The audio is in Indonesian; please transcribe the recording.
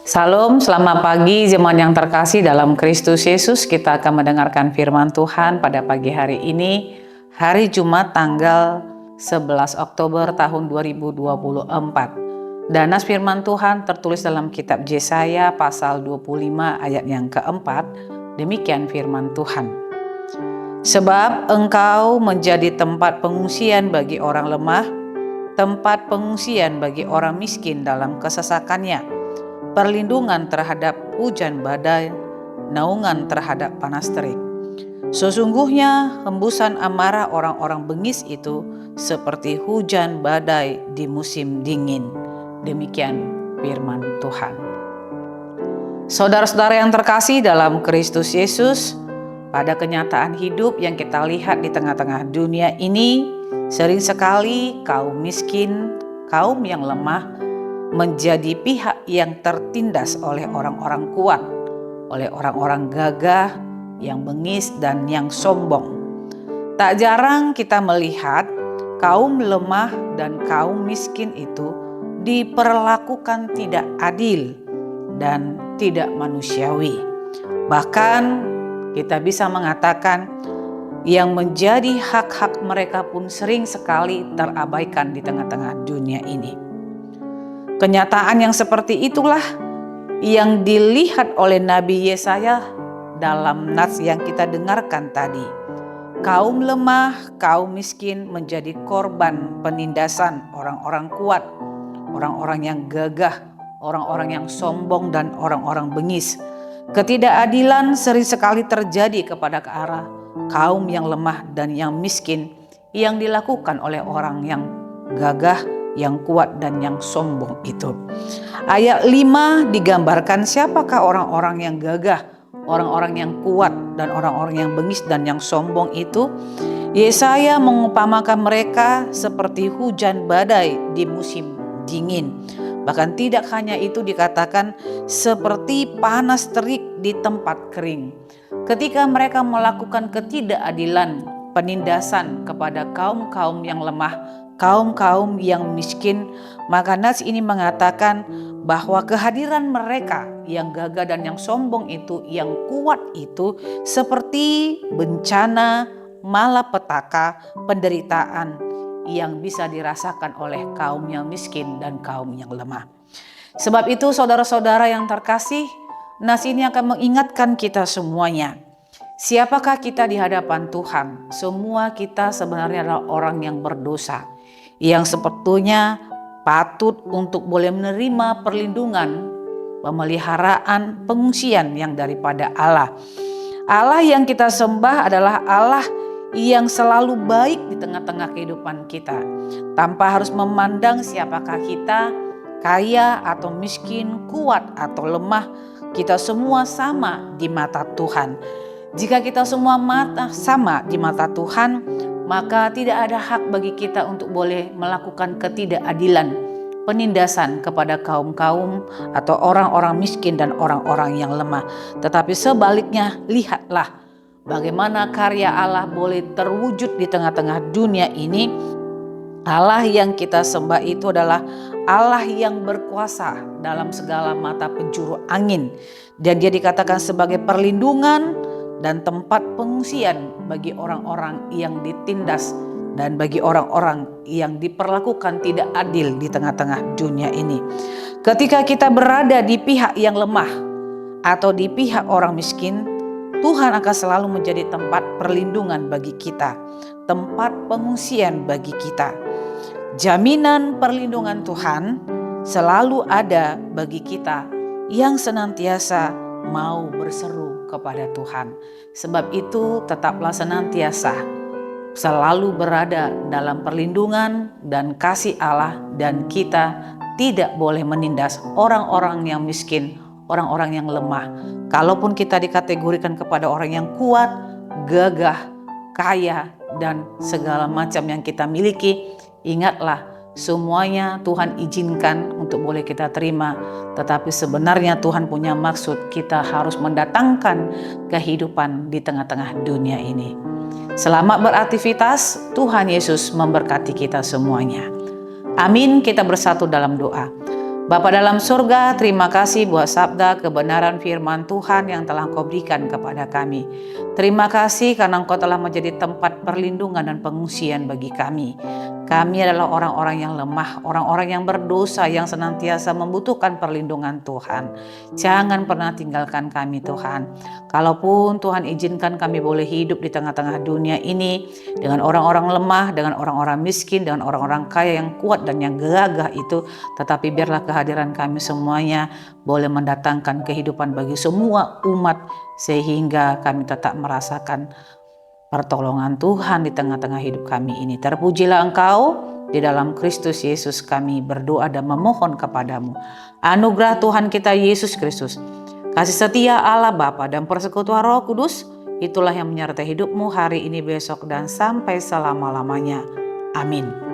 Salam, selamat pagi jemaat yang terkasih dalam Kristus Yesus. Kita akan mendengarkan firman Tuhan pada pagi hari ini, hari Jumat tanggal 11 Oktober tahun 2024. Dan nas firman Tuhan tertulis dalam kitab Yesaya pasal 25 ayat yang keempat. Demikian firman Tuhan. Sebab engkau menjadi tempat pengungsian bagi orang lemah, tempat pengungsian bagi orang miskin dalam kesesakannya, perlindungan terhadap hujan badai, naungan terhadap panas terik. Sesungguhnya hembusan amarah orang-orang bengis itu seperti hujan badai di musim dingin. Demikian firman Tuhan. Saudara-saudara yang terkasih dalam Kristus Yesus, pada kenyataan hidup yang kita lihat di tengah-tengah dunia ini, sering sekali kaum miskin, kaum yang lemah, menjadi pihak yang tertindas oleh orang-orang kuat, oleh orang-orang gagah, yang bengis dan yang sombong. Tak jarang kita melihat kaum lemah dan kaum miskin itu diperlakukan tidak adil dan tidak manusiawi. Bahkan kita bisa mengatakan yang menjadi hak-hak mereka pun sering sekali terabaikan di tengah-tengah dunia ini. Kenyataan yang seperti itulah yang dilihat oleh Nabi Yesaya dalam nas yang kita dengarkan tadi. Kaum lemah, kaum miskin menjadi korban penindasan orang-orang kuat, orang-orang yang gagah, orang-orang yang sombong dan orang-orang bengis. Ketidakadilan sering sekali terjadi kepada ke arah kaum yang lemah dan yang miskin yang dilakukan oleh orang yang gagah, yang kuat dan yang sombong itu. Ayat 5 digambarkan siapakah orang-orang yang gagah, orang-orang yang kuat dan orang-orang yang bengis dan yang sombong itu. Yesaya mengupamakan mereka seperti hujan badai di musim dingin. Bahkan tidak hanya itu, dikatakan seperti panas terik di tempat kering. Ketika mereka melakukan ketidakadilan, penindasan kepada kaum-kaum yang lemah, kaum-kaum yang miskin, maka nas ini mengatakan bahwa kehadiran mereka yang gagah dan yang sombong itu, yang kuat itu, seperti bencana, malapetaka, penderitaan yang bisa dirasakan oleh kaum yang miskin dan kaum yang lemah. Sebab itu saudara-saudara yang terkasih, nas ini akan mengingatkan kita semuanya. Siapakah kita di hadapan Tuhan? Semua kita sebenarnya adalah orang yang berdosa, yang sebetulnya patut untuk boleh menerima perlindungan, pemeliharaan, pengungsian yang daripada Allah. Allah yang kita sembah adalah Allah yang selalu baik di tengah-tengah kehidupan kita, tanpa harus memandang siapakah kita, kaya atau miskin, kuat atau lemah. Kita semua sama di mata Tuhan. Jika kita semua sama di mata Tuhan, maka tidak ada hak bagi kita untuk boleh melakukan ketidakadilan, penindasan kepada kaum-kaum atau orang-orang miskin dan orang-orang yang lemah. Tetapi sebaliknya, lihatlah bagaimana karya Allah boleh terwujud di tengah-tengah dunia ini. Allah yang kita sembah itu adalah Allah yang berkuasa dalam segala mata penjuru angin, dan Dia dikatakan sebagai perlindungan dan tempat pengungsian bagi orang-orang yang ditindas dan bagi orang-orang yang diperlakukan tidak adil di tengah-tengah dunia ini. Ketika kita berada di pihak yang lemah atau di pihak orang miskin, Tuhan akan selalu menjadi tempat perlindungan bagi kita, tempat pengungsian bagi kita. Jaminan perlindungan Tuhan selalu ada bagi kita yang senantiasa mau berseru kepada Tuhan. Sebab itu tetaplah senantiasa selalu berada dalam perlindungan dan kasih Allah, dan kita tidak boleh menindas orang-orang yang miskin, orang-orang yang lemah. Kalaupun kita dikategorikan kepada orang yang kuat, gagah, kaya dan segala macam yang kita miliki, ingatlah semuanya Tuhan izinkan untuk boleh kita terima. Tetapi sebenarnya Tuhan punya maksud kita harus mendatangkan kehidupan di tengah-tengah dunia ini. Selamat beraktivitas, Tuhan Yesus memberkati kita semuanya. Amin. Kita bersatu dalam doa. Bapa dalam surga, terima kasih buat sabda kebenaran firman Tuhan yang telah Kau berikan kepada kami. Terima kasih karena Engkau telah menjadi tempat perlindungan dan pengungsian bagi kami. Kami adalah orang-orang yang lemah, orang-orang yang berdosa, yang senantiasa membutuhkan perlindungan Tuhan. Jangan pernah tinggalkan kami Tuhan. Kalaupun Tuhan izinkan kami boleh hidup di tengah-tengah dunia ini, dengan orang-orang lemah, dengan orang-orang miskin, dengan orang-orang kaya yang kuat dan yang gagah itu, tetapi biarlah kehadiran kami semuanya boleh mendatangkan kehidupan bagi semua umat, sehingga kami tetap merasakan pertolongan Tuhan di tengah-tengah hidup kami ini. Terpujilah Engkau, di dalam Kristus Yesus kami berdoa dan memohon kepadamu. Anugerah Tuhan kita Yesus Kristus, kasih setia Allah Bapa dan persekutuan Roh Kudus, itulah yang menyertai hidupmu hari ini, besok, dan sampai selama-lamanya. Amin.